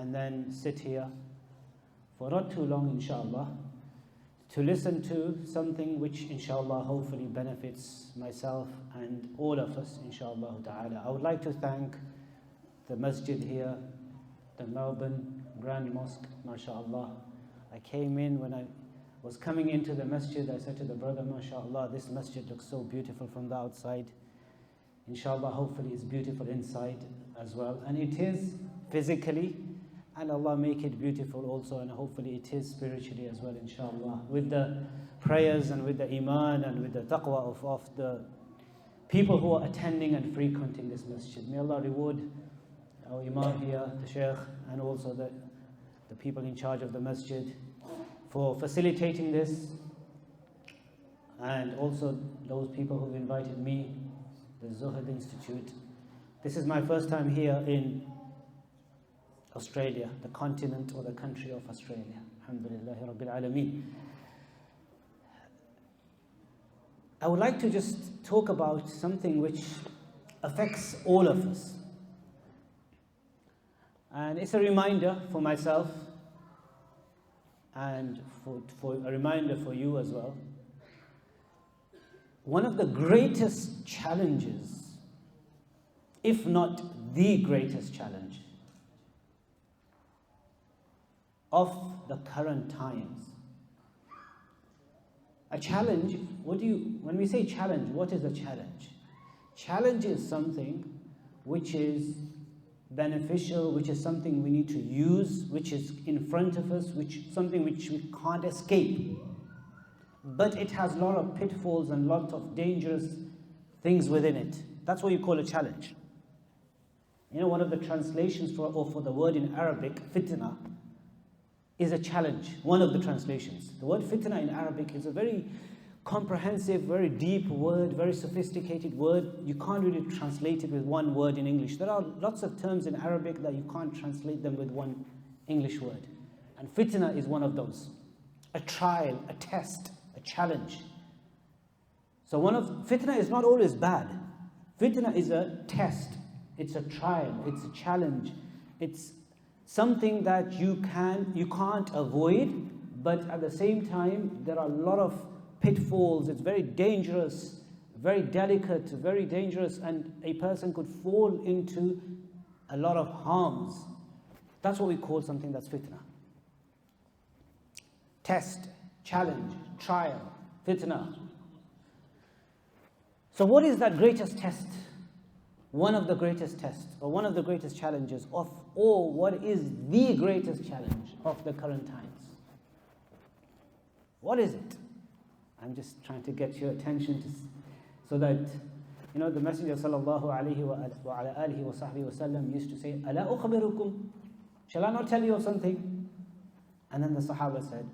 and then sit here for not too long, inshallah, to listen to something which, inshallah, hopefully benefits myself and all of us, inshallah ta'ala. I would like to thank the masjid here, the Melbourne Grand Mosque, mashallah. I came in, when I was coming into the masjid, I said to the brother, mashallah, this masjid looks so beautiful from the outside. Inshallah, hopefully it's beautiful inside as well. And it is physically, and Allah make it beautiful also, and hopefully it is spiritually as well, inshallah. With the prayers and with the iman and with the taqwa of the people who are attending and frequenting this masjid. May Allah reward our imam here, the shaykh, and also the people in charge of the masjid for facilitating this, and also those people who've invited me, the Zuhd Institute. This is my first time here in Australia, the continent or the country of Australia. Alhamdulillahi Rabbil Alameen. I would like to just talk about something which affects all of us. And it's a reminder for myself and for a reminder for you as well. One of the greatest challenges, if not the greatest challenge, of the current times. A challenge, when we say challenge, what is a challenge? Challenge is something which is beneficial, which is something we need to use, which is in front of us, something which we can't escape. But it has a lot of pitfalls and lots of dangerous things within it. That's what you call a challenge. You know, one of the translations for the word in Arabic, fitna, is a challenge. One of the translations. The word fitna in Arabic is a very comprehensive, very deep word, very sophisticated word. You can't really translate it with one word in English. There are lots of terms in Arabic that you can't translate them with one English word. And fitna is one of those. A trial, a test, a challenge. So fitna is not always bad. Fitna is a test. It's a trial. It's a challenge. It's something that you can't avoid, but at the same time, there are a lot of pitfalls. It's very dangerous, very delicate, very dangerous, and a person could fall into a lot of harms. That's what we call something that's fitna. Test, challenge, trial, fitna. So what is that greatest test? One of the greatest tests, or one of the greatest challenges or what is the greatest challenge of the current times? What is it? I'm just trying to get your attention so that, you know, the Messenger sallallahu alayhi wa alihi wa sahbihi wa sallam used to say, "Ala ukhbirukum? Shall I not tell you of something?" And then the Sahaba said,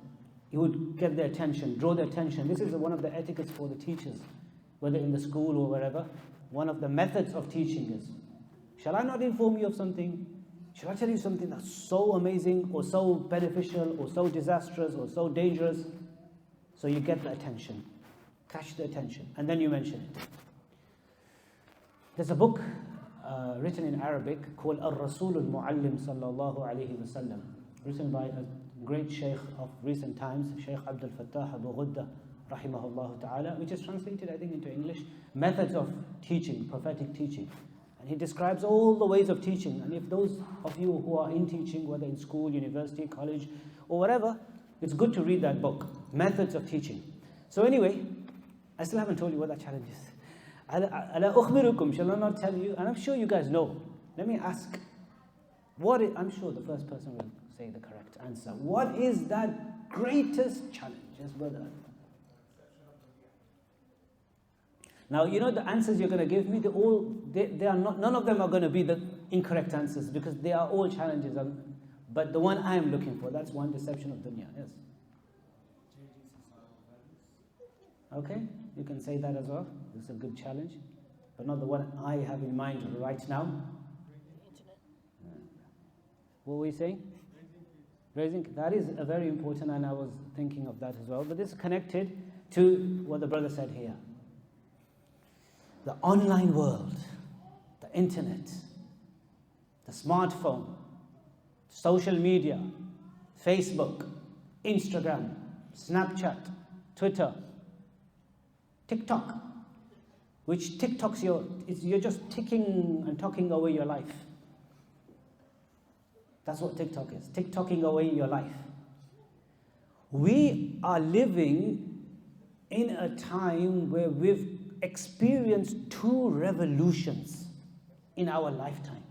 he would get their attention, draw their attention. This is one of the etiquettes for the teachers, whether in the school or wherever. One of the methods of teaching is, shall I not inform you of something? Shall I tell you something that's so amazing or so beneficial or so disastrous or so dangerous? So you get the attention, catch the attention, and then you mention it. There's a book written in Arabic called Al-Rasul Al-Muallim sallallahu alayhi wa sallam, written by a great sheikh of recent times, Sheikh Abdul Fattah Abu Ghudda, rahimahullah ta'ala, which is translated, I think, into English, Methods of Teaching, Prophetic Teaching. And he describes all the ways of teaching. And if those of you who are in teaching, whether in school, university, college, or whatever, it's good to read that book, Methods of Teaching. So anyway, I still haven't told you what that challenge is. Ala ukhbirukum, shall I not tell you? And I'm sure you guys know. Let me ask, I'm sure the first person will say the correct answer. What is that greatest challenge? Yes, brother. Now, you know the answers you're going to give me, they are not, none of them are going to be the incorrect answers because they are all challenges. But the one I am looking for, that's one, deception of dunya. Yes. Okay, you can say that as well. It's a good challenge, but not the one I have in mind right now. What were you saying? Raising. That is a very important, and I was thinking of that as well. But this is connected to what the brother said here. The online world, the internet, the smartphone, social media, Facebook, Instagram, Snapchat, Twitter, TikTok, which TikToks you're just ticking and talking away your life. That's what TikTok is, TikToking away your life. We are living in a time where we've experienced 2 revolutions in our lifetime.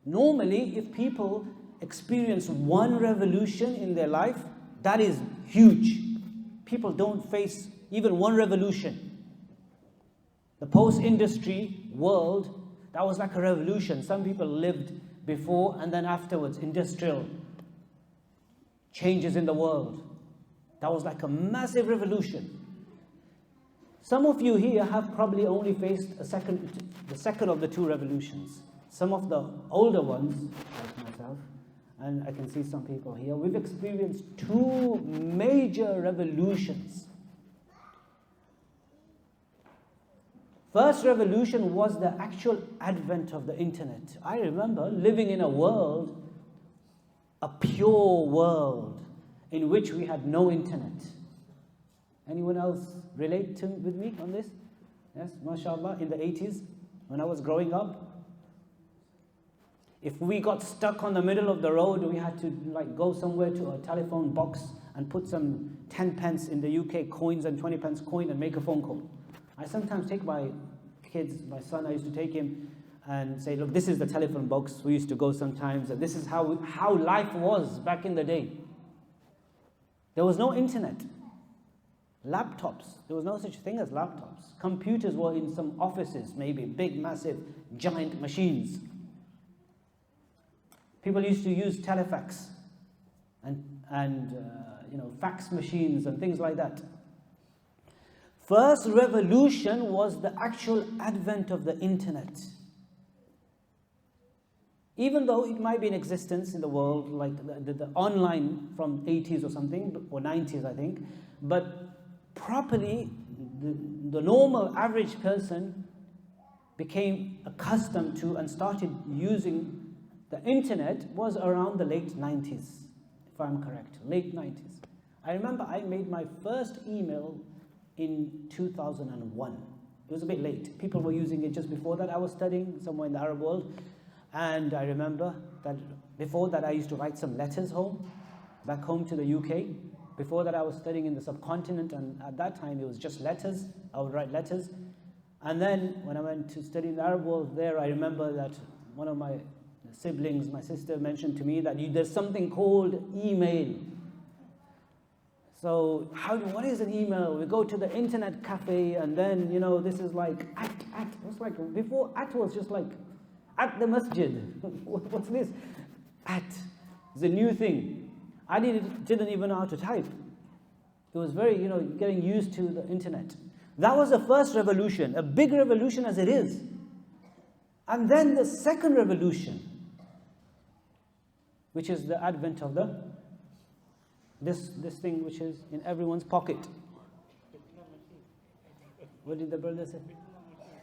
Normally, if people experience 1 revolution in their life, that is huge. People don't face even 1 revolution. The post-industry world, that was like a revolution. Some people lived before and then afterwards, industrial changes in the world. That was like a massive revolution. Some of you here have probably only faced the second of the 2 revolutions. Some of the older ones, like myself, and I can see some people here, we've experienced 2 major revolutions. First revolution was the actual advent of the internet. I remember living in a world, a pure world, in which we had no internet. Anyone else relate with me on this? Yes, mashallah, in the 80s, when I was growing up, if we got stuck on the middle of the road, we had to go somewhere to a telephone box and put some 10 pence in the UK coins and 20 pence coin and make a phone call. I sometimes take my kids, my son, I used to take him and say, look, this is the telephone box. We used to go sometimes, and this is how life was back in the day. There was no internet. Laptops, there was no such thing as laptops. Computers were in some offices, maybe big, massive, giant machines. People used to use telefax and fax machines and things like that. First revolution was the actual advent of the internet. Even though it might be in existence in the world, like the online from 80s or something, or 90s I think, but properly, the normal average person became accustomed to and started using the internet was around the late 90s, if I'm correct, late 90s. I remember I made my first email in 2001. It was a bit late. People were using it just before that. I was studying somewhere in the Arab world, and I remember that before that I used to write some letters back home to the UK. Before that I was studying in the subcontinent, and at that time it was just letters. I would write letters. And then when I went to study in the Arab world there, I remember that one of my siblings, my sister, mentioned to me that there's something called email. So what is an email? We go to the internet cafe, and then, this is like at. It's like before at was just like at the masjid. What's this? At. It's a new thing. I didn't even know how to type. It was very, getting used to the internet. That was the first revolution, a big revolution as it is. And then the second revolution, which is the advent of this thing which is in everyone's pocket. What did the brother say?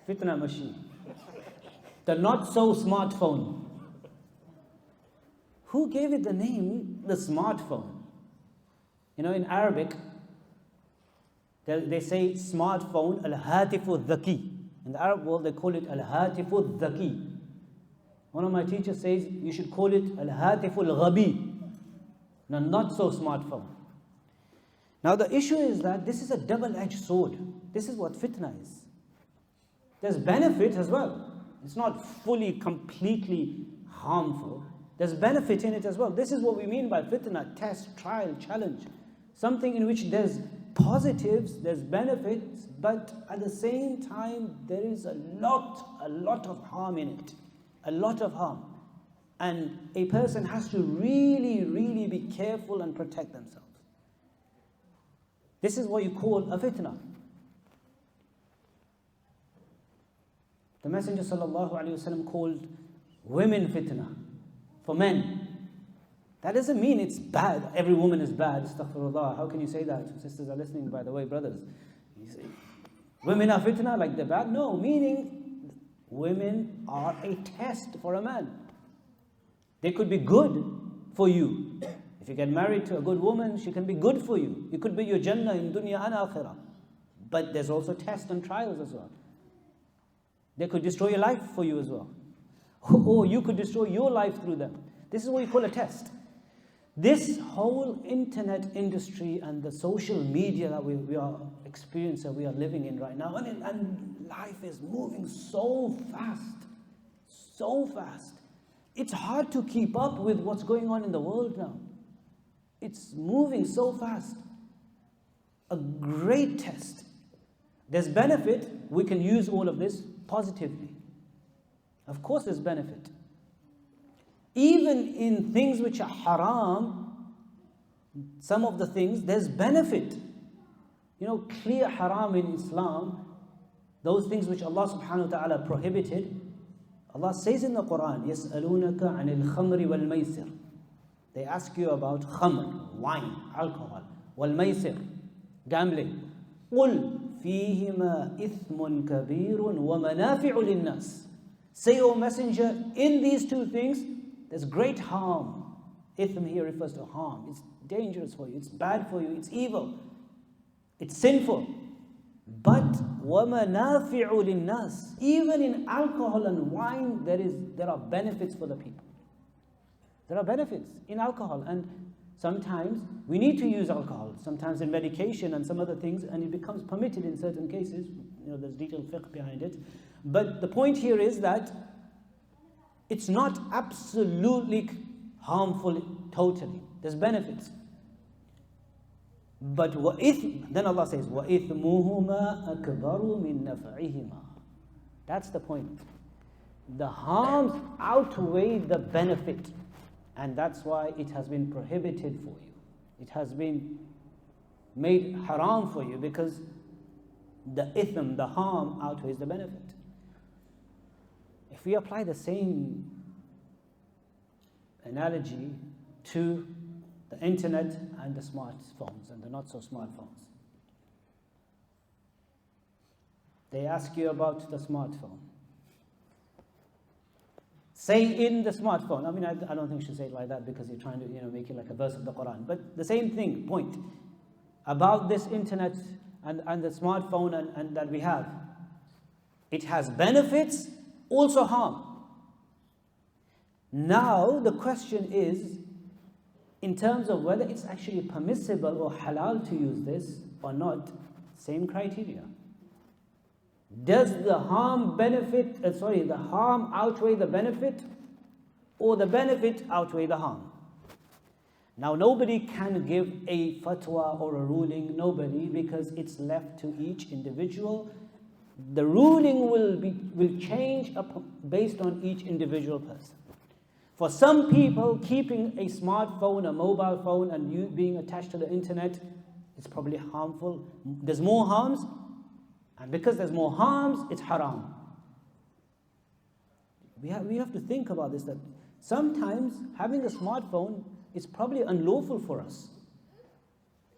Fitna machine. The not so smartphone. Who gave it the name, the smartphone? In Arabic, they say smartphone, al-hatifu dhaki. In the Arab world, they call it al-hatifu dhaki. One of my teachers says, you should call it al-hatifu al-ghabi. Not so smartphone. Now the issue is that this is a double-edged sword. This is what fitna is. There's benefit as well. It's not fully, completely harmful. There's benefit in it as well. This is what we mean by fitna, test, trial, challenge. Something in which there's positives, there's benefits, but at the same time, there is a lot of harm in it. A lot of harm. And a person has to really, really be careful and protect themselves. This is what you call a fitna. The Messenger ﷺ called women fitna for men. That doesn't mean it's bad. Every woman is bad. Astaghfirullah. How can you say that? Sisters are listening, by the way, brothers. You say, women are fitna, like they're bad? No, meaning women are a test for a man. They could be good for you. If you get married to a good woman, she can be good for you. It could be your Jannah in dunya and akhirah. But there's also tests and trials as well. They could destroy your life for you as well. Or you could destroy your life through them. This is what you call a test. This whole internet industry and the social media that we are experiencing, we are living in right now, and life is moving so fast. So fast. It's hard to keep up with what's going on in the world now. It's moving so fast. A great test. There's benefit. We can use all of this positively. Of course there's benefit. Even in things which are haram, some of the things, there's benefit. You know, clear haram in Islam, those things which Allah subhanahu wa ta'ala prohibited, Allah says in the Quran, يَسْأَلُونَكَ عَنِ الْخَمْرِ وَالْمَيْسِرِ. They ask you about khamr, wine, alcohol, وَالْمَيْسِرِ, gambling. قُلْ فِيهِمَا إِثْمٌ كَبِيرٌ وَمَنَافِعُ لِلنَّاسِ. Say, O Messenger, in these two things, there's great harm. Ithm here refers to harm. It's dangerous for you, it's bad for you, it's evil, it's sinful. But وَمَنَافِعُ لِلنَّاسِ. Even in alcohol and wine, there are benefits for the people. There are benefits in alcohol, and sometimes we need to use alcohol, sometimes in medication and some other things, and it becomes permitted in certain cases. You know, there's detailed fiqh behind it. But the point here is that it's not absolutely harmful totally. There's benefits. But then Allah says, وَإِثْمُهُمَا أَكْبَرُ مِن نَفْعِهِمَا. That's the point. The harms outweigh the benefit. And that's why it has been prohibited for you. It has been made haram for you, because the ithm, the harm, outweighs the benefit. If we apply the same analogy to the internet and the smartphones and the not so smartphones. They ask you about the smartphone. Say in the smartphone. I mean, I don't think you should say it like that, because you're trying to make it like a verse of the Quran. But the same thing, point, about this internet and the smartphone and that we have. It has benefits, also harm. Now the question is, in terms of whether it's actually permissible or halal to use this or not, same criteria. Does the harm outweigh the benefit, or the benefit outweigh the harm? Now nobody can give a fatwa or a ruling, nobody, because it's left to each individual. The ruling will change based on each individual person. For some people, keeping a smartphone, a mobile phone, and you being attached to the internet is probably harmful. There's more harms, and because there's more harms, it's haram. We have to think about this, that sometimes having a smartphone is probably unlawful for us.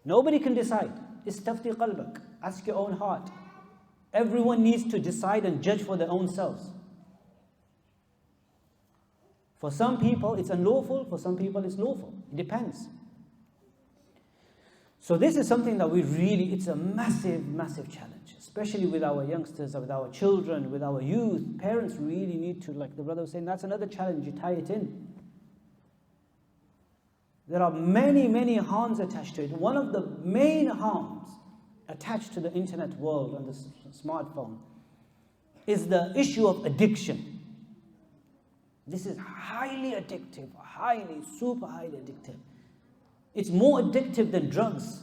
Nobody can decide. Istafti qalbak. Ask your own heart. Everyone needs to decide and judge for their own selves. For some people it's unlawful, for some people it's lawful. It depends. So this is something that it's a massive, massive challenge, especially with our youngsters, with our children, with our youth. Parents really need to, like the brother was saying, that's another challenge, you tie it in. There are many, many harms attached to it. One of the main harms attached to the internet world and the smartphone is the issue of addiction. This is highly addictive, super highly addictive. It's more addictive than drugs.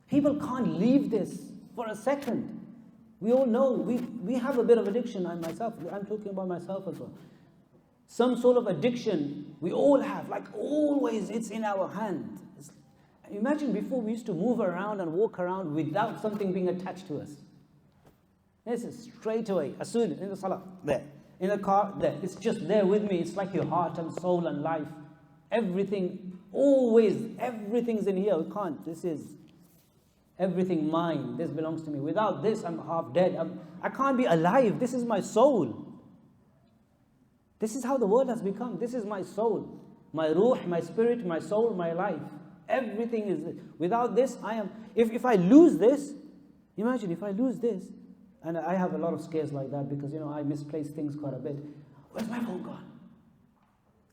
People can't leave this for a second. We all know, we have a bit of addiction. I'm talking about myself as well. Some sort of addiction we all have, like always, it's in our hand. Imagine before we used to move around and walk around without something being attached to us. This is straight away, as soon in the salah, there. In the car, there. It's just there with me. It's like your heart and soul and life. Everything, always, everything's in here. We can't. This is everything mine. This belongs to me. Without this, I'm half dead. I can't be alive. This is my soul. This is how the world has become. This is my soul, my ruh, my spirit, my soul, my life. Everything is, without this, I am, if I lose this, imagine if I lose this, and I have a lot of scares like that because, I misplace things quite a bit. Where's my phone gone?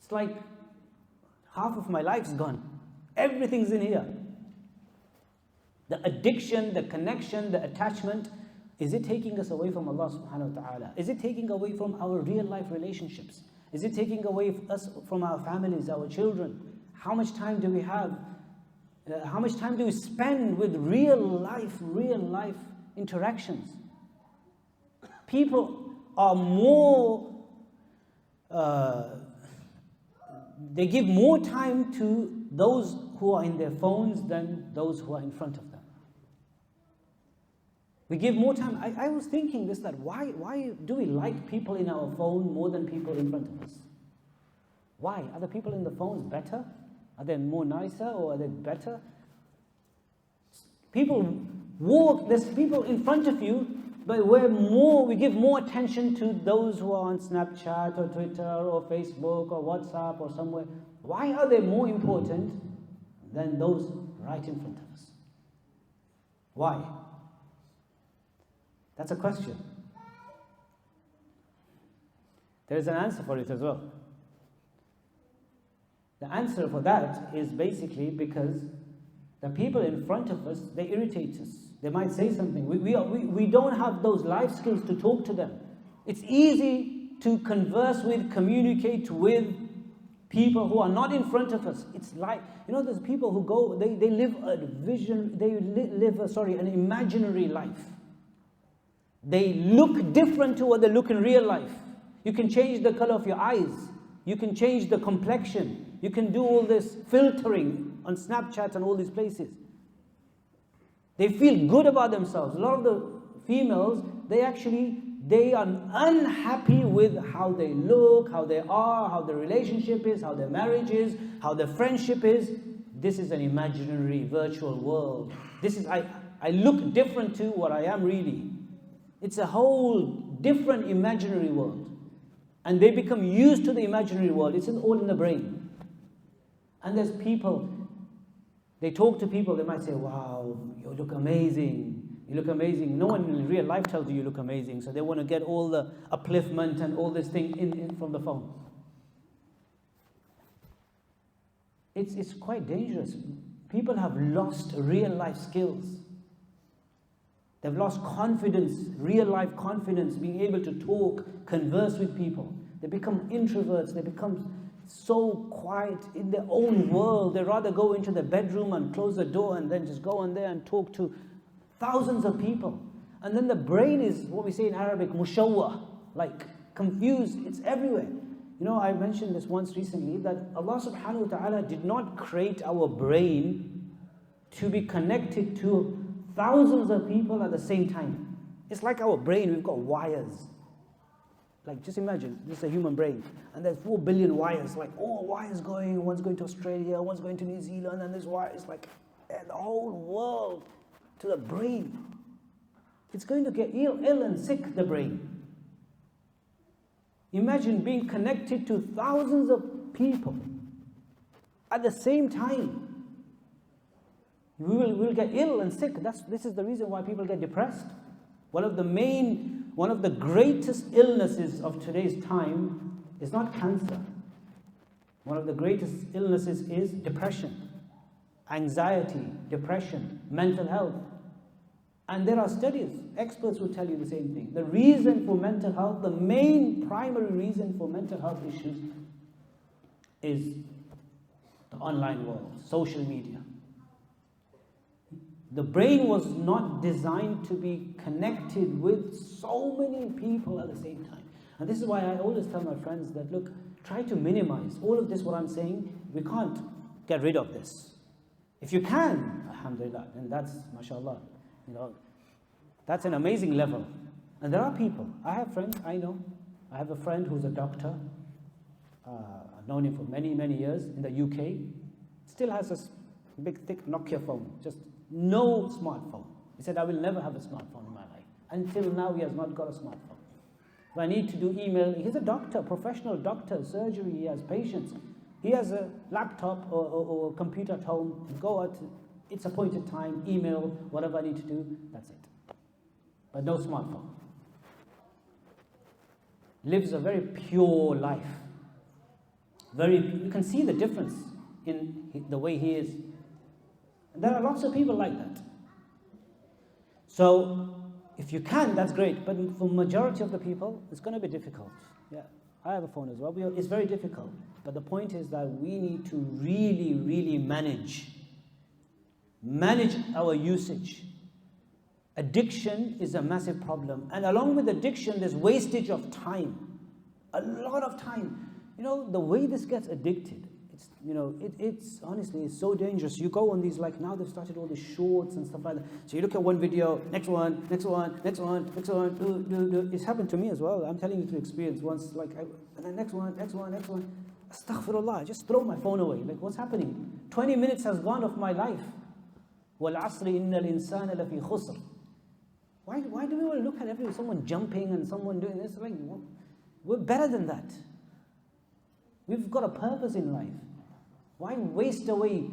It's like half of my life's gone. Everything's in here. The addiction, the connection, the attachment, is it taking us away from Allah subhanahu wa ta'ala? Is it taking away from our real life relationships? Is it taking away us from our families, our children? How much time do we have? How much time do we spend with real life interactions? People are more, they give more time to those who are in their phones than those who are in front of them. We give more time. I was thinking this, that why do we like people in our phone more than people in front of us? Why? Are the people in the phones better? Are they more nicer, or are they better? There's people in front of you, but we give more attention to those who are on Snapchat or Twitter or Facebook or WhatsApp or somewhere. Why are they more important than those right in front of us? Why? That's a question. There is an answer for it as well. The answer for that is basically because the people in front of us, they irritate us. They might say something. We don't have those life skills to talk to them. It's easy to converse with, communicate with people who are not in front of us. It's like, there's people who go, they live an imaginary life. They look different to what they look in real life. You can change the color of your eyes. You can change the complexion. You can do all this filtering on Snapchat and all these places. They feel good about themselves. A lot of the females, they are unhappy with how they look, how they are, how their relationship is, how their marriage is, how their friendship is. This is an imaginary virtual world. I look different to what I am really. It's a whole different imaginary world. And they become used to the imaginary world. It's all in the brain. And there's people, they talk to people, they might say, wow, you look amazing. You look amazing. No one in real life tells you look amazing. So they want to get all the upliftment and all this thing in from the phone. It's quite dangerous. People have lost real life skills. They've lost confidence, real life confidence, being able to talk, converse with people. They become introverts. They become so quiet in their own world. They rather go into their bedroom and close the door and then just go on there and talk to thousands of people. And then the brain is what we say in Arabic, mushawwah, like confused. It's everywhere. I mentioned this once recently, that Allah subhanahu wa ta'ala did not create our brain to be connected to thousands of people at the same time. It's like our brain, we've got wires. Like, just imagine, this is a human brain, and there's 4 billion wires, like all wires going, one's going to Australia, one's going to New Zealand, and there's wires like the whole world to the brain. It's going to get ill and sick, the brain. Imagine being connected to thousands of people at the same time. We'll get ill and sick. This is the reason why people get depressed. One of the greatest illnesses of today's time is not cancer. One of the greatest illnesses is depression, anxiety, depression, mental health. And there are studies, experts will tell you the same thing. The reason for mental health, the main primary reason for mental health issues is the online world, social media. The brain was not designed to be connected with so many people at the same time. And this is why I always tell my friends that, look, try to minimize all of this, what I'm saying. We can't get rid of this. If you can, alhamdulillah, then that's, mashallah, that's an amazing level. And there are people, I have friends, I know. I have a friend who's a doctor. I've known him for many, many years in the UK. Still has a big, thick Nokia phone, just no smartphone. He said, I will never have a smartphone in my life. Until now, he has not got a smartphone. If I need to do email, he's a doctor, professional doctor, surgery, he has patients. He has a laptop or computer at home, go out, it's appointed time, email, whatever I need to do, that's it. But no smartphone. Lives a very pure life. You can see the difference in the way he is. And there are lots of people like that. So, if you can, that's great. But for majority of the people, it's going to be difficult. Yeah, I have a phone as well. It's very difficult. But the point is that we need to really, really manage our usage. Addiction is a massive problem. And along with addiction, there's wastage of time. A lot of time. You know, the way this gets addicted, it's honestly, it's so dangerous. You go on these, like now they've started all these shorts and stuff like that. So you look at one video, next one. It's happened to me as well. I'm telling you through experience. Once, and then next one. Astaghfirullah, I just throw my phone away. Like, what's happening? 20 minutes has gone off my life. وَالْعَصْرِ إِنَّ الْإِنسَانَ لَفِي خُسْرٍ. Why do we want to look at someone jumping and someone doing this? Like, we're better than that. We've got a purpose in life. Why waste away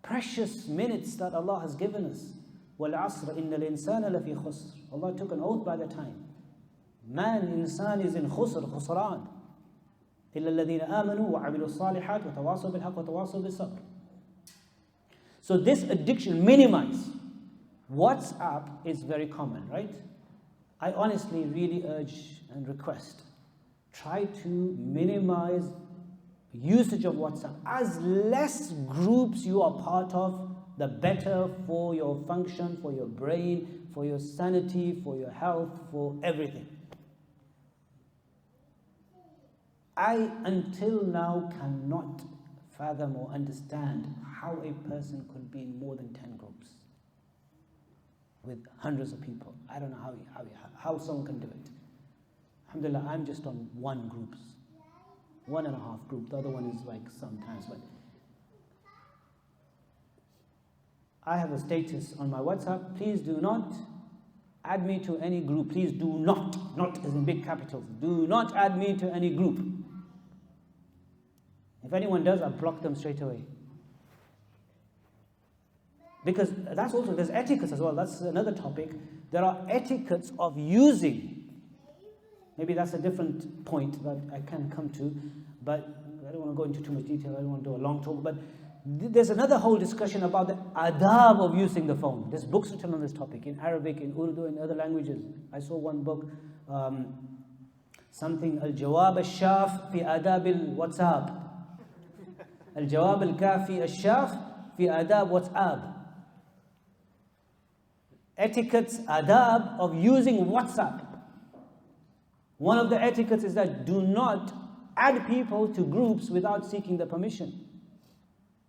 precious minutes that Allah has given us? وَالْعَصْرِ إِنَّ الْإِنسَانَ لَفِي خُسْرٍ. Allah took an oath by the time. Insan is in khusran. إِلَّا الَّذِينَ آمَنُوا وَعَمِلُوا الصَّالِحَاتِ وَتَوَاصَوْا بِالْحَقِّ وَتَوَاصَوْا بِالصَّبْرِ. So this addiction, minimize. WhatsApp is very common, right? I honestly really urge and request, try to minimize usage of WhatsApp. As less groups you are part of, the better for your function, for your brain, for your sanity, for your health, for everything. I, until now, cannot fathom or understand how a person could be in more than 10 groups with hundreds of people. I don't know how someone can do it. Alhamdulillah, I'm just on one group, 1.5 group. The other one is like sometimes, but I have a status on my WhatsApp. Please do not add me to any group. Please do not as in big capitals, do not add me to any group. If anyone does, I block them straight away. Because that's also, there's etiquettes as well. That's another topic. There are etiquettes of using. Maybe that's a different point that I can come to, but I don't want to go into too much detail. I don't want to do a long talk, but there's another whole discussion about the adab of using the phone. There's books written on this topic in Arabic, in Urdu, in other languages. I saw one book, something, Al-Jawab al-Shaf fi adab al-WhatsApp. Al-Jawab al-Kafi al-Shaf fi adab WhatsApp. Etiquettes, adab of using WhatsApp. One of the etiquettes is that do not add people to groups without seeking the permission.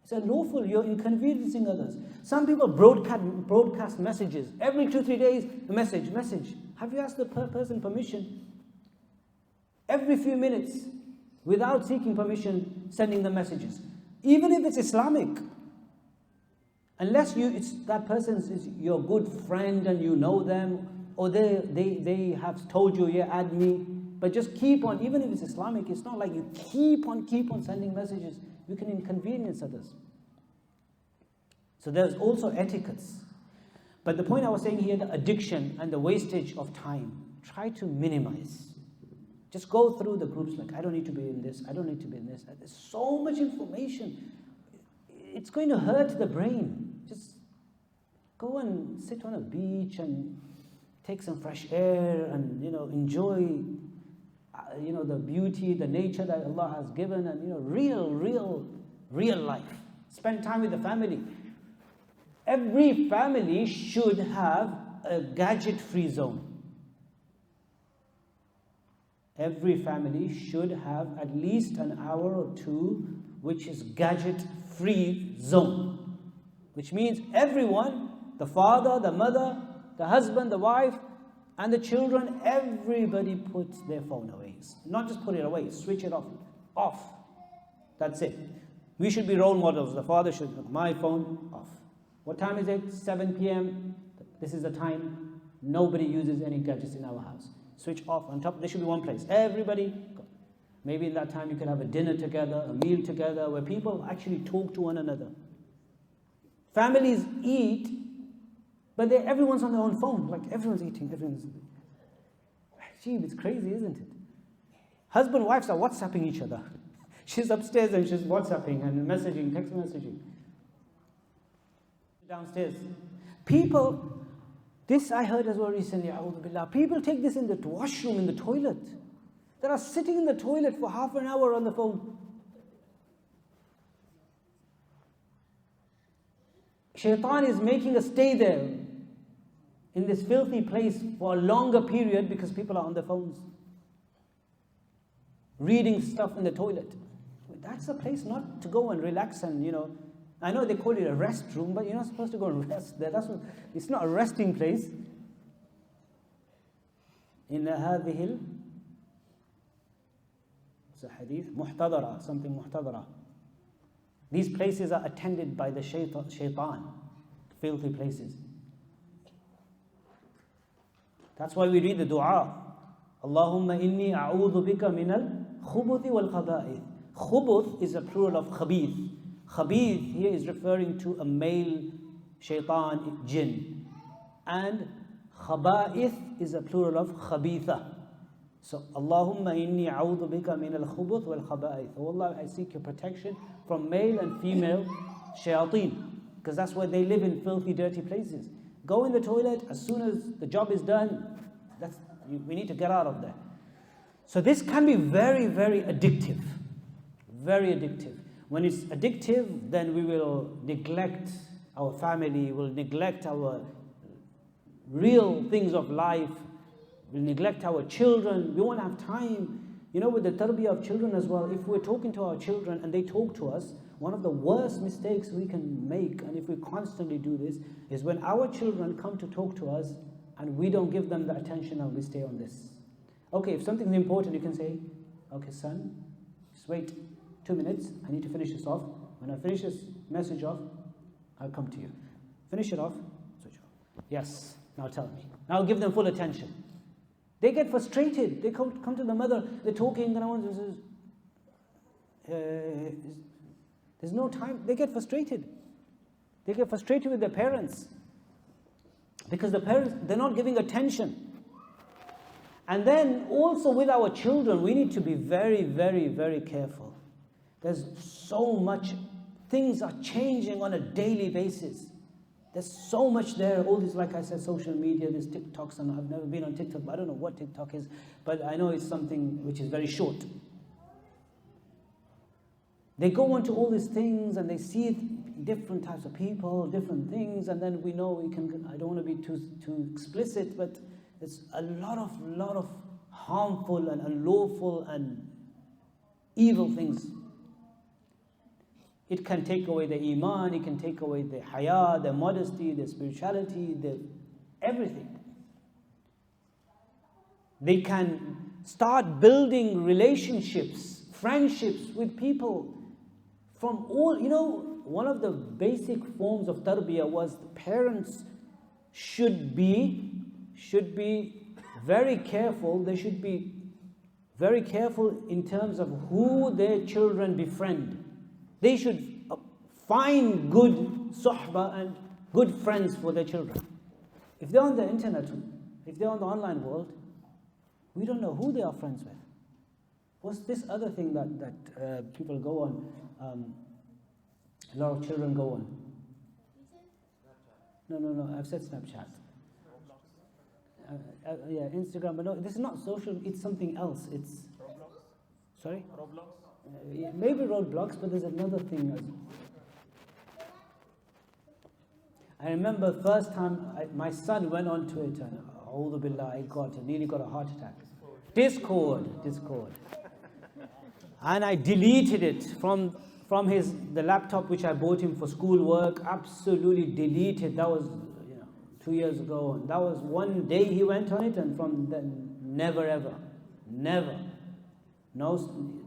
It's unlawful, you're inconveniencing others. Some people broadcast messages. Every 2-3 days, a message. Have you asked the person permission? Every few minutes, without seeking permission, sending the messages. Even if it's Islamic. Unless that person is your good friend and you know them, or they have told you, yeah, add me. But just keep on, even if it's Islamic, it's not like you keep on sending messages. You can inconvenience others. So there's also etiquettes. But the point I was saying here, the addiction and the wastage of time, try to minimize. Just go through the groups like, I don't need to be in this, I don't need to be in this. There's so much information. It's going to hurt the brain. Just go and sit on a beach and take some fresh air and, enjoy, the beauty, the nature that Allah has given, and, real life. Spend time with the family. Every family should have a gadget-free zone. Every family should have at least an hour or 2, which is gadget-free zone. Which means everyone, the father, the mother, the husband, the wife, and the children, everybody puts their phone away. Not just put it away, switch it off. That's it. We should be role models. The father should, my phone off. What time is it? 7 p.m. This is the time. Nobody uses any gadgets in our house. Switch off. On top, there should be one place. Everybody, maybe in that time you can have a dinner together, a meal together, where people actually talk to one another. Families eat, but everyone's on their own phone. Like everyone's eating, Gee, it's crazy, isn't it? Husband and wives are WhatsApping each other. She's upstairs and she's WhatsApping and messaging, text messaging. Downstairs. People, this I heard as well recently, people take this in the washroom, in the toilet. They are sitting in the toilet for half an hour on the phone. Shaitan is making us stay there in this filthy place for a longer period because people are on their phones. Reading stuff in the toilet. That's a place not to go and relax and, I know they call it a restroom, but you're not supposed to go and rest there. It's not a resting place. إن هذه it's a hadith, muhtadara, something muhtadara. These places are attended by the shaitan, filthy places. That's why we read the dua. Allahumma inni a'udhu bika minal khubuthi wal khaba'ith. Khubuth is a plural of khabith. Khabith here is referring to a male shaitan, jinn. And khaba'ith is a plural of khabitha. So, Allahumma inni a'udhu bika min al-khubuth wal khaba'ith. Oh Allah, I seek your protection from male and female shayateen. Because that's where they live, in filthy, dirty places. Go in the toilet as soon as the job is done. We need to get out of there. So this can be very, very addictive. Very addictive. When it's addictive, then we will neglect our family, we'll neglect our real things of life, we'll neglect our children, we won't have time. With the tarbiyah of children as well, if we're talking to our children and they talk to us, one of the worst mistakes we can make, and if we constantly do this, is when our children come to talk to us and we don't give them the attention and we stay on this. Okay, if something's important, you can say, okay, son, just wait 2 minutes, I need to finish this off. When I finish this message off, I'll come to you. Finish it off, switch off. Yes, now tell me. Now give them full attention. They get frustrated. They come to the mother, they're talking, and I want to say, there's no time. They get frustrated. They get frustrated with their parents. Because the parents, they're not giving attention. And then also with our children, we need to be very, very, very careful. There's so much, things are changing on a daily basis. There's so much there, all this, like I said, social media, there's TikToks, and I've never been on TikTok, but I don't know what TikTok is, but I know it's something which is very short. They go onto all these things and they see different types of people, different things, and then we know I don't want to be too explicit, but it's a lot of harmful and unlawful and evil things. It can take away the iman, it can take away the haya, the modesty, the spirituality, everything. They can start building relationships, friendships with people from all, one of the basic forms of tarbiyah was the parents should be very careful. They should be very careful in terms of who their children befriend. They should find good suhbah and good friends for their children. If they're on the internet, if they're on the online world, we don't know who they are friends with. What's this other thing that people go on? A lot of children go on. No, I've said Snapchat. Yeah, Instagram, but no, this is not social, it's something else. It's... Roblox? Sorry? Roblox? Maybe Roblox, but there's another thing. I remember first time my son went onto it and A'udhu Billah, I nearly got a heart attack. Discord. And I deleted it from the laptop which I bought him for school work. Absolutely deleted. That was 2 years ago. And that was one day he went on it, and from then never ever. No,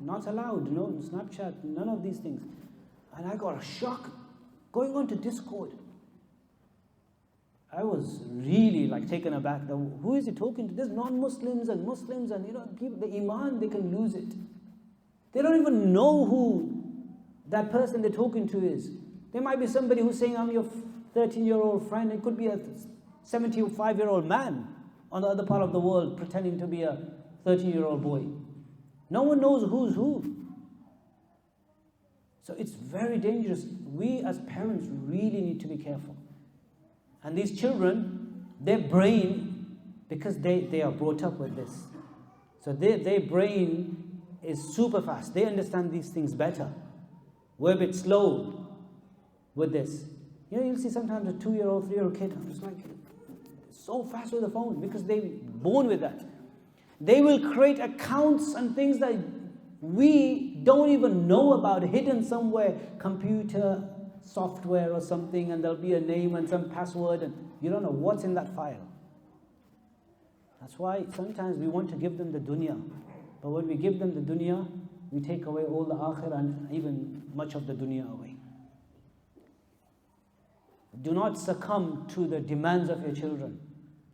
not allowed. No Snapchat. None of these things. And I got a shock going on to Discord. I was really like taken aback. Who is he talking to? There's non-Muslims and Muslims, and people, the iman, they can lose it. They don't even know who that person they're talking to is. There might be somebody who's saying, I'm your 13-year-old friend. It could be a 75-year-old man on the other part of the world pretending to be a 13-year-old boy. No one knows who's who. So it's very dangerous. We as parents really need to be careful. And these children, their brain, because they are brought up with this, so their brain is super fast. They understand these things better. We're a bit slow with this. You'll see sometimes a 2-year-old, 3-year-old kid, it's like so fast with the phone because they're born with that. They will create accounts and things that we don't even know about, hidden somewhere, computer software or something, and there'll be a name and some password, and you don't know what's in that file. That's why sometimes we want to give them the dunya, but when we give them the dunya, we take away all the akhirah and even much of the dunya away. Do not succumb to the demands of your children.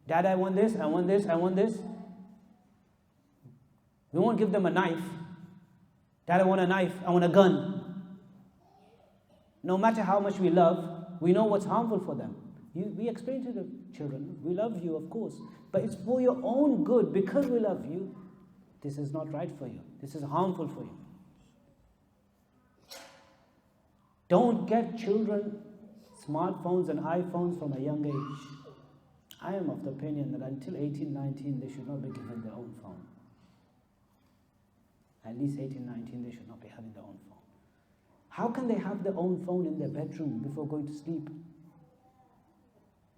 Dad, I want this, I want this, I want this. We won't give them a knife. Dad, I want a knife, I want a gun. No matter how much we love, we know what's harmful for them. We explain to the children, we love you, of course, but it's for your own good. Because we love you, this is not right for you. This is harmful for you. Don't get children smartphones and iPhones from a young age. I am of the opinion that until 18, 19, they should not be given their own phone. At least 18, 19, they should not be having their own phone. How can they have their own phone in their bedroom before going to sleep?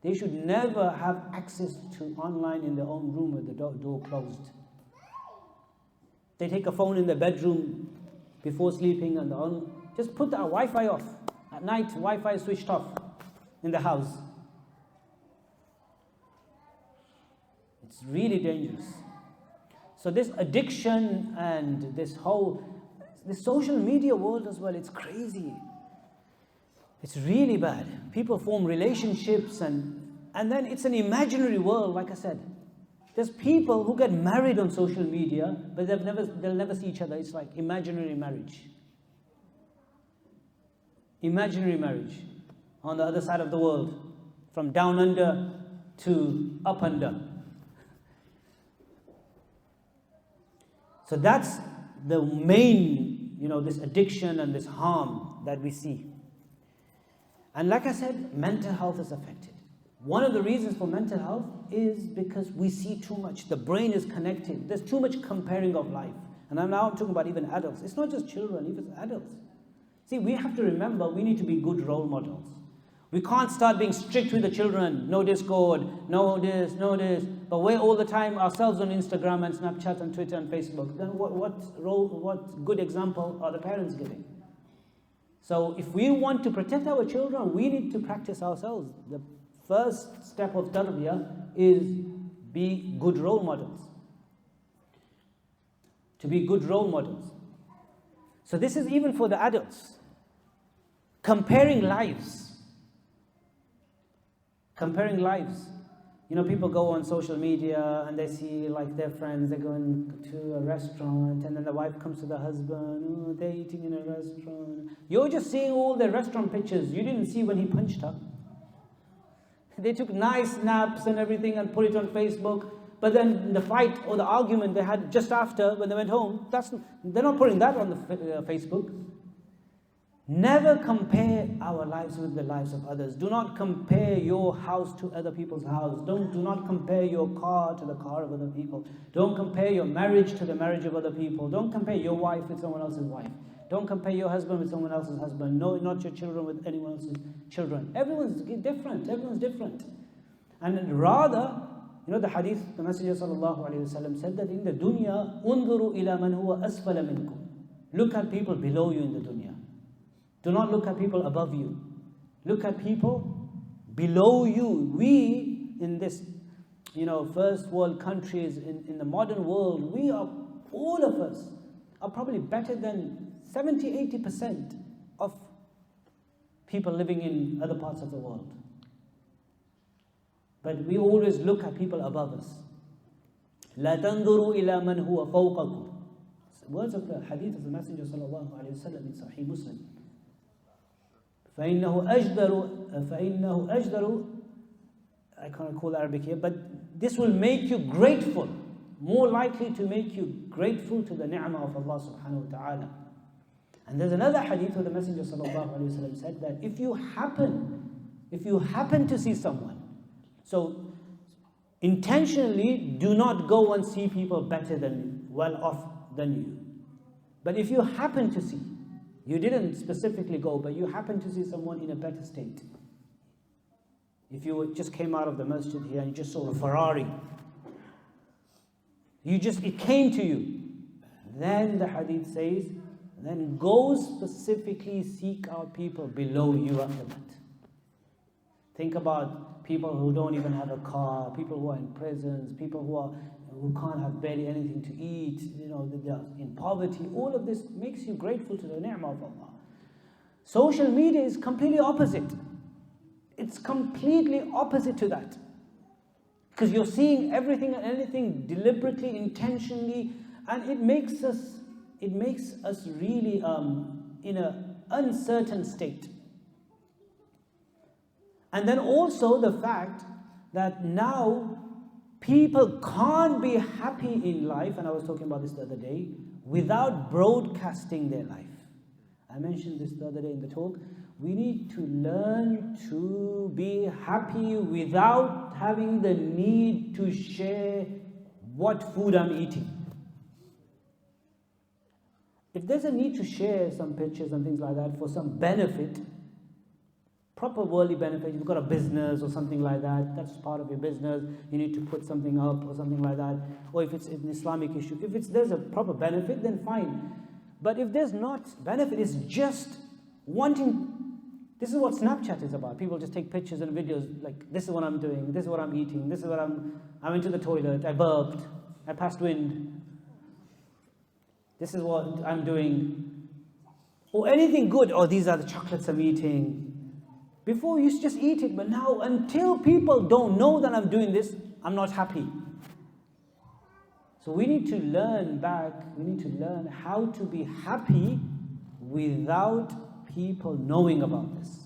They should never have access to online in their own room with the door closed. They take a phone in their bedroom before sleeping and just put the Wi-Fi off. At night, Wi-Fi is switched off in the house. It's really dangerous. So this addiction and this social media world as well, it's crazy. It's really bad. People form relationships and then it's an imaginary world, like I said. There's people who get married on social media, but they'll never see each other. It's like imaginary marriage. Imaginary marriage on the other side of the world, from down under to up under. So that's the main, this addiction and this harm that we see. And like I said, mental health is affected. One of the reasons for mental health is because we see too much. The brain is connected. There's too much comparing of life. And I'm talking about even adults. It's not just children, even adults. See, we have to remember we need to be good role models. We can't start being strict with the children. No Discord, no this, no this. But we're all the time ourselves on Instagram and Snapchat and Twitter and Facebook. Then what good example are the parents giving? So if we want to protect our children, we need to practice ourselves. The first step of tarbiyah is be good role models. To be good role models. So this is even for the adults. Comparing lives. Comparing lives. People go on social media and they see like their friends, they're going to a restaurant and then the wife comes to the husband, they're eating in a restaurant. You're just seeing all their restaurant pictures. You didn't see when he punched her. They took nice snaps and everything and put it on Facebook. But then the fight or the argument they had just after when they went home, they're not putting that on the Facebook. Never compare our lives with the lives of others. Do not compare your house to other people's house. Do not compare your car to the car of other people. Don't compare your marriage to the marriage of other people. Don't compare your wife with someone else's wife. Don't compare your husband with someone else's husband. No, not your children with anyone else's children. Everyone's different. Everyone's different. And rather, the hadith, the Messenger ﷺ said that in the dunya, unzuru ila man huwa asfala minkum. Look at people below you in the dunya. Do not look at people above you. Look at people below you. We, in this, first world countries, in the modern world, all of us are probably better than 70-80% of people living in other parts of the world. But we always look at people above us. لا تنظروا إلى من هو فوقكم. Words of the hadith of the Messenger sallallahu alayhi wa sallam in Sahih Muslim. فإنه أجدر, I can't recall Arabic here, but this will make you grateful, more likely to make you grateful to the ni'mah of Allah subhanahu wa ta'ala. And there's another hadith where the Messenger sallallahu alayhi wa sallam said that if you happen to see someone, so intentionally do not go and see people better than, well off than you. But if you happen to see, you didn't specifically go, but you happen to see someone in a better state. If you just came out of the masjid here and you just saw a Ferrari, it came to you, then the hadith says, then go specifically seek out people below you after that. Think about people who don't even have a car, people who are in prisons, people who can't have barely anything to eat, they're in poverty. All of this makes you grateful to the ni'mah of Allah. Social media is completely opposite. It's completely opposite to that. Because you're seeing everything and anything deliberately, intentionally, and it makes us really in an uncertain state. And then also the fact that now people can't be happy in life, and I was talking about this the other day, without broadcasting their life. I mentioned this the other day in the talk. We need to learn to be happy without having the need to share what food I'm eating. If there's a need to share some pictures and things like that for some benefit, proper worldly benefit, you've got a business or something like that, that's part of your business, you need to put something up or something like that, or if it's an Islamic issue, if there's a proper benefit, then fine. But if there's not benefit, it's just wanting, this is what Snapchat is about. People just take pictures and videos, like, this is what I'm doing, this is what I'm eating, this is what I'm went to the toilet, I burped, I passed wind, this is what I'm doing, or anything good, or these are the chocolates I'm eating. Before, you used to just eat it, but now, until people don't know that I'm doing this, I'm not happy. So we need to learn how to be happy without people knowing about this.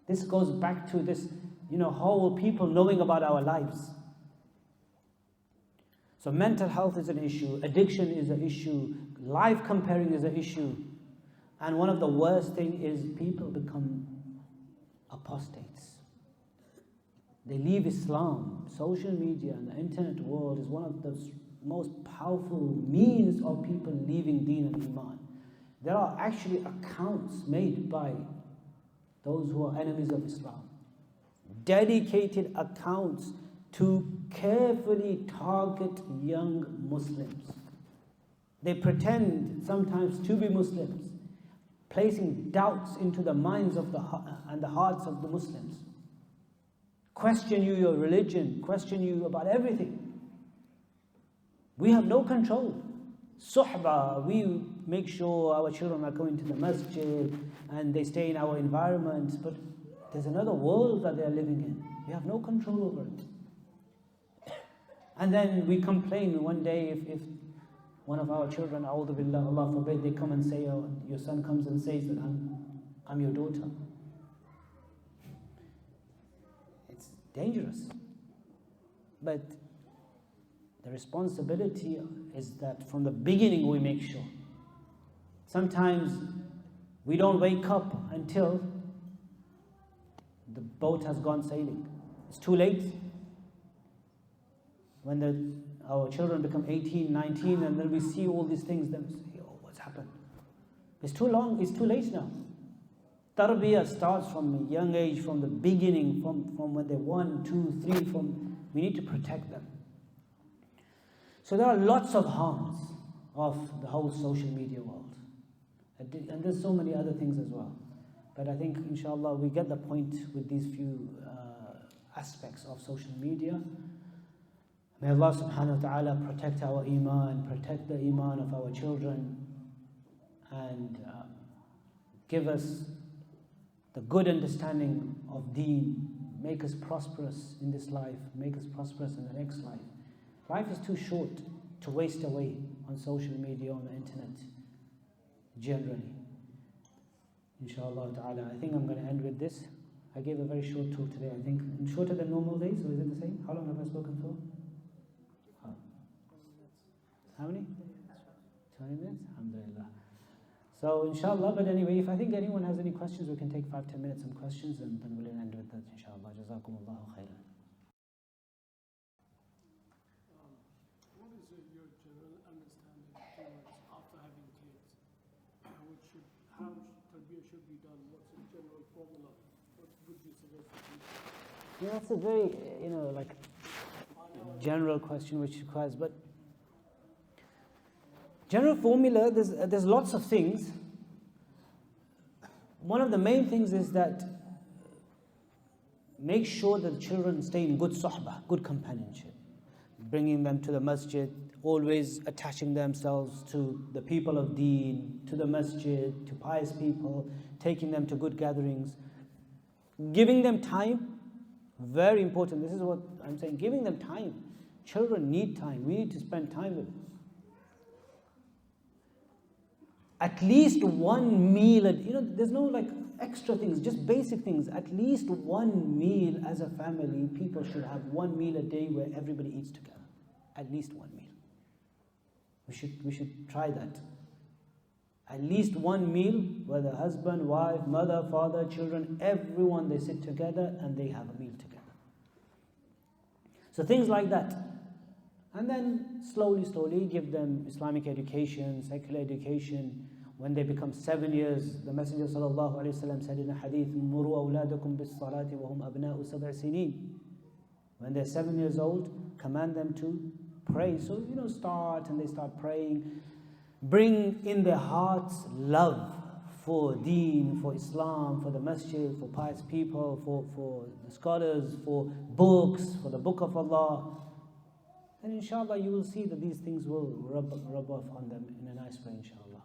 This goes back to this, whole people knowing about our lives. So mental health is an issue, addiction is an issue, life comparing is an issue. And one of the worst things is people become apostates. They leave Islam. Social media and the internet world is one of the most powerful means of people leaving Deen and Iman. There are actually accounts made by those who are enemies of Islam, dedicated accounts to carefully target young Muslims. They pretend sometimes to be Muslims, placing doubts into the minds of and the hearts of the Muslims. Question you your religion, question you about everything. We have no control. Suhba, we make sure our children are going to the masjid and they stay in our environment, but there's another world that they're living in. We have no control over it. And then we complain one day if one of our children, a'udhu billah, Allah forbid, they come and say, your son comes and says that I'm your daughter. It's dangerous. But the responsibility is that from the beginning we make sure. Sometimes we don't wake up until the boat has gone sailing. It's too late. When our children become 18, 19, and then we see all these things, then we say, oh, what's happened? It's too long, it's too late now. Tarbiyah starts from a young age, from the beginning, from when they're 1, 2, 3, we need to protect them. So there are lots of harms of the whole social media world. And there's so many other things as well. But I think, inshallah, we get the point with these few aspects of social media. May Allah subhanahu wa ta'ala protect our iman, protect the iman of our children, and give us the good understanding of deen, make us prosperous in this life, make us prosperous in the next life. Life is too short to waste away on social media, on the internet, generally. Inshallah ta'ala. I think I'm going to end with this. I gave a very short talk today, I think. Shorter than normal days, or is it the same? How long have I spoken for? How many? 20 minutes? Alhamdulillah. So inshallah, but anyway, if I think anyone has any questions, we can take 5-10 minutes, some questions, and then we'll end with that, inshallah. Jazakumullahu khairan. What is your general understanding towards after having kids? How tarbiyah should be done? What's the general formula? What would you suggest to people? Yeah, that's a very, general question which requires, but general formula, there's lots of things. One of the main things is that make sure that the children stay in good suhbah, good companionship. Bringing them to the masjid, always attaching themselves to the people of deen, to the masjid, to pious people, taking them to good gatherings. Giving them time, very important. This is what I'm saying, giving them time. Children need time. We need to spend time with them. At least one meal, there's no extra things, just basic things. At least one meal as a family, people should have one meal a day where everybody eats together. At least one meal. We should try that. At least one meal where the husband, wife, mother, father, children, everyone, they sit together and they have a meal together. So things like that. And then slowly give them Islamic education, secular education. When they become 7 years, the Messenger ﷺ said in a hadith, "Muru awladakum bis salati wa hum abna'u sab'a sinin." When they're 7 years old, command them to pray. So they start praying. Bring in their hearts love for deen, for Islam, for the masjid, for pious people, for the scholars, for books, for the book of Allah. And inshallah you will see that these things will rub off on them in a nice way, inshallah.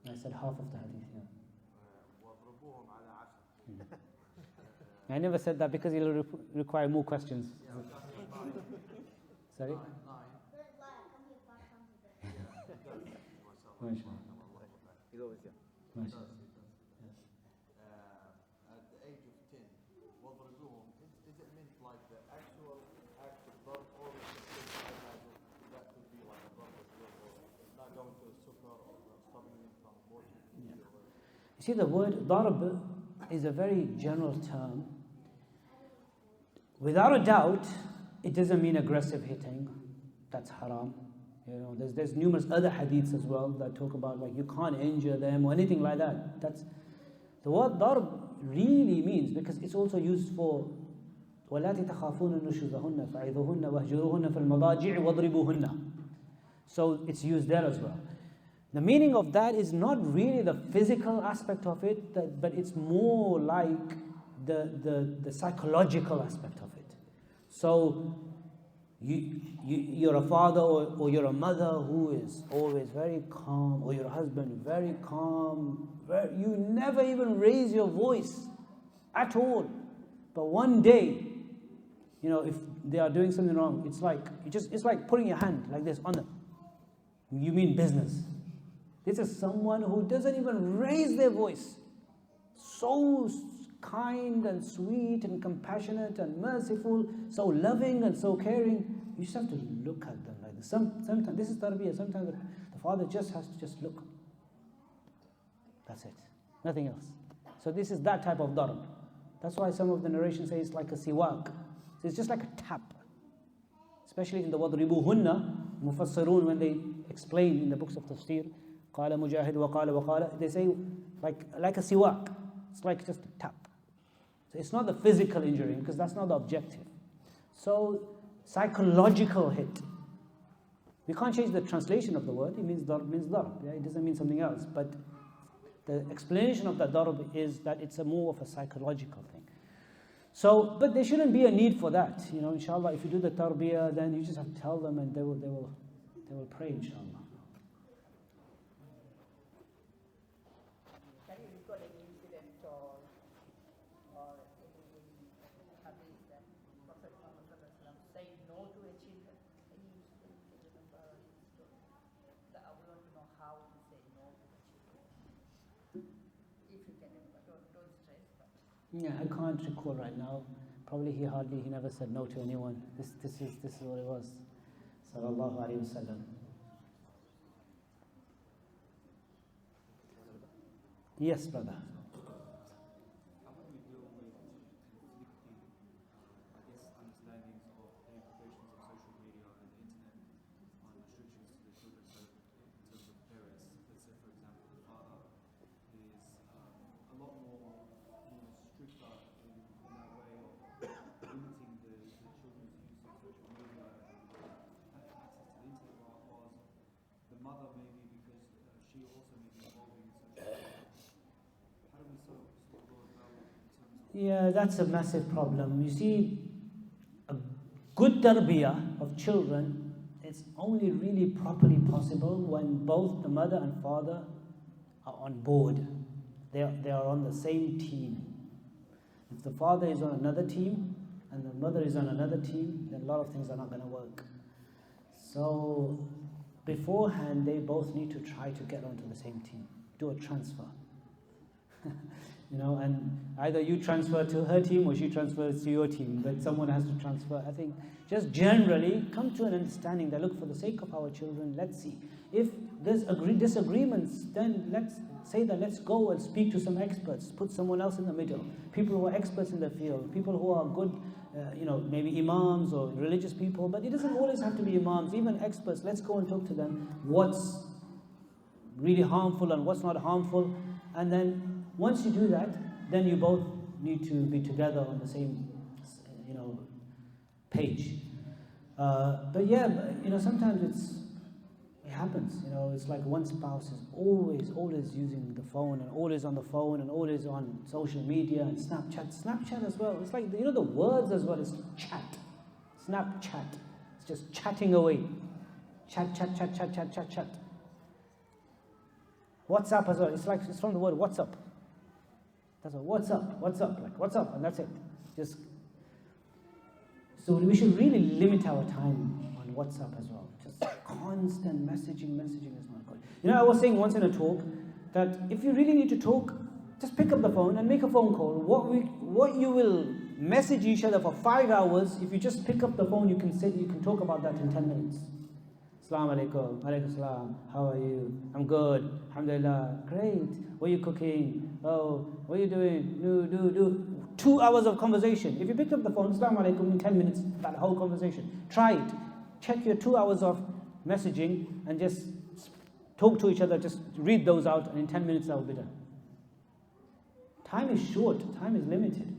I said half of the hadith, yeah. I never said that because it'll require more questions. Sorry? MashaAllah. At the age of 10, وَضْرِبُوهُم, is it meant like the actual act of ضرب, or is it that could be like a ضرب as well, or not going to a sukkah or stopping them from watching TV? You see, the word ضرب is a very general term. Without a doubt, it doesn't mean aggressive hitting. That's haram. There's numerous other hadiths as well that talk about you can't injure them or anything like that. That's the word darb really means, because it's also used for وَلَاتِ تَخَافُونَ نُشُوزَهُنَّ فَعِذُهُنَّ وَهْجُرُهُنَّ فِي الْمَضَاجِعِ وَضْرِبُوهُنَّ. So it's used there as well. The meaning of that is not really the physical aspect of it, but it's more like the psychological aspect of it. So you're a father or you're a mother who is always very calm, or your husband very calm, you never even raise your voice at all. But one day, if they are doing something wrong, it's like putting your hand like this on them. You mean business. This is someone who doesn't even raise their voice. So kind and sweet and compassionate and merciful, so loving and so caring. You just have to look at them like this. Sometimes this is tarbiyah. Sometimes the father just has to just look. That's it. Nothing else. So this is that type of darb. That's why some of the narration says it's like a siwak. So it's just like a tap. Especially in the وَضْرِبُوهُنَّ, Mufassirun, when they explain in the books of tafsir, قَالَ مُجَاهِدْ وَقَالَ وَقَالَ, they say like a siwak. It's like just a tap. So it's not the physical injury, because that's not the objective. So psychological hit. We can't change the translation of the word. It means darb means darb. Yeah? It doesn't mean something else. But the explanation of that darb is that it's more of a psychological thing. So, but there shouldn't be a need for that. Inshallah, if you do the tarbiyah, then you just have to tell them, and they will pray, inshallah. Yeah, I can't recall right now. Probably he never said no to anyone. This is what it was. Sallallahu alaihi wasallam. Yes, brother. How do we deal with conflicting, understandings of the implications of social media and the internet on restrictions to the children? So, in terms of parents, let's say, for example, the father is a lot more stricter in that way of limiting the children's use of social media and access to the internet, whilst the mother maybe because she also may be involved in social media. How do we sort of go about it in terms of... Yeah, that's a massive problem. You see, a good tarbiyah of children is only really properly possible when both the mother and father are on board. They are on the same team. If the father is on another team and the mother is on another team, then a lot of things are not going to work. So beforehand, they both need to try to get onto the same team, do a transfer. And either you transfer to her team or she transfers to your team, but someone has to transfer. I think just generally come to an understanding that, look, for the sake of our children, let's see. If there's disagreements, then let's go and speak to some experts, put someone else in the middle, people who are experts in the field, people who are good, maybe imams or religious people, but it doesn't always have to be imams, even experts. Let's go and talk to them, what's really harmful and what's not harmful, and then once you do that, then you both need to be together on the same, page. But sometimes it happens. It's like one spouse is always using the phone and always on the phone and always on social media and Snapchat as well. It's like the words as well as chat, Snapchat. It's just chatting away, chat. WhatsApp as well. It's from the word what's up. That's what's up, like what's up, and that's it. So we should really limit our time on WhatsApp as well. Just constant messaging is not good. I was saying once in a talk that if you really need to talk, just pick up the phone and make a phone call. What you will message each other for 5 hours, if you just pick up the phone, you can talk about that in 10 minutes. Assalamu alaikum, alaikum salam, how are you? I'm good, alhamdulillah, great. What are you cooking? Oh, what are you doing? Do. 2 hours of conversation. If you picked up the phone, Assalamu alaikum, in 10 minutes, that whole conversation. Try it. Check your 2 hours of messaging and just talk to each other, just read those out, and in 10 minutes that will be done. Time is short, time is limited.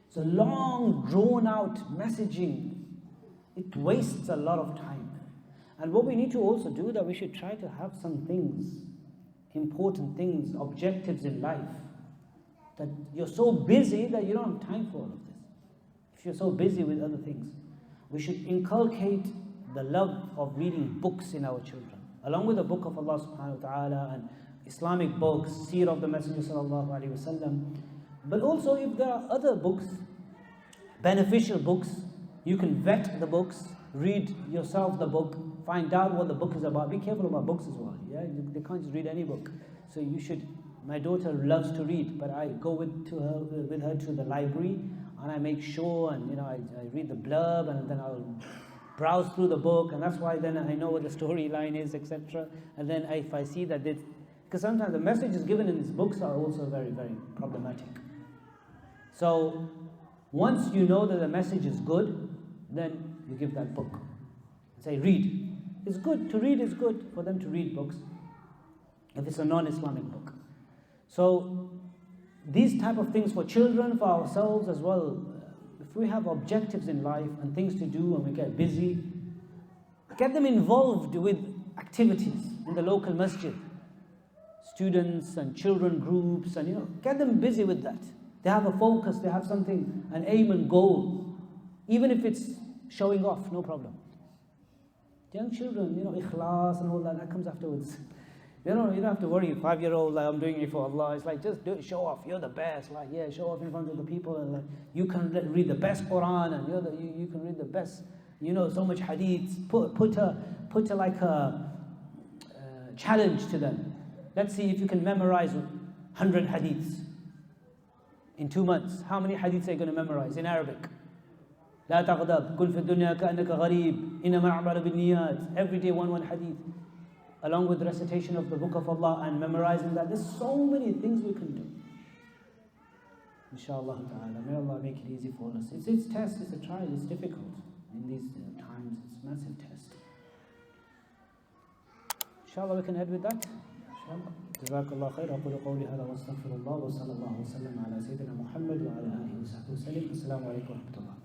So long, drawn out messaging, it wastes a lot of time. And what we need to also do, that we should try to have some things, important things, objectives in life, that you're so busy that you don't have time for all of this. If you're so busy with other things, we should inculcate the love of reading books in our children, along with the book of Allah subhanahu wa ta'ala and Islamic books, seerah of the Messenger sallallahu alaihi wasallam. But also if there are other books, beneficial books, you can vet the books, read yourself the book, find out what the book is about. Be careful about books as well. Yeah, they can't just read any book. So you should. My daughter loves to read, but I go with her to the library, and I make sure, and I read the blurb, and then I'll browse through the book, and that's why then I know what the storyline is, etc. And then if I see that because sometimes the messages given in these books are also very, very problematic. So once you know that the message is good, then you give that book. Say, read. It's good to read. It's good for them to read books if it's a non-Islamic book. So these type of things for children, for ourselves as well. If we have objectives in life and things to do and we get busy, get them involved with activities in the local masjid. Students and children groups, and get them busy with that. They have a focus, they have something, an aim and goal. Even if it's showing off, no problem. Young children, ikhlas and all that comes afterwards. You don't have to worry. 5-year-old, I'm doing it for Allah. It's like, just do it, show off. You're the best. Show off in front of the people, and you can read the best Quran, and you can read the best. So much hadith. Put a challenge to them. Let's see if you can memorize 100 hadiths. in 2 months, how many hadiths are you going to memorize in Arabic? لا تغضب كن في الدنيا كأنك غريب إنما الأعمال بالنيات. Every day one hadith, along with recitation of the book of Allah and memorizing that. There's so many things we can do. Inshallah ta'ala, may Allah make it easy for us. It's test, it's a trial, it's difficult. In these times, it's a massive test. Inshallah we can head with that. Inshallah. جزاك الله خير. أقول قولي هذا وأستغفر الله وصلى الله وسلم على سيدنا محمد وعلى آله وصحبه وسلم. السلام عليكم ورحمة الله.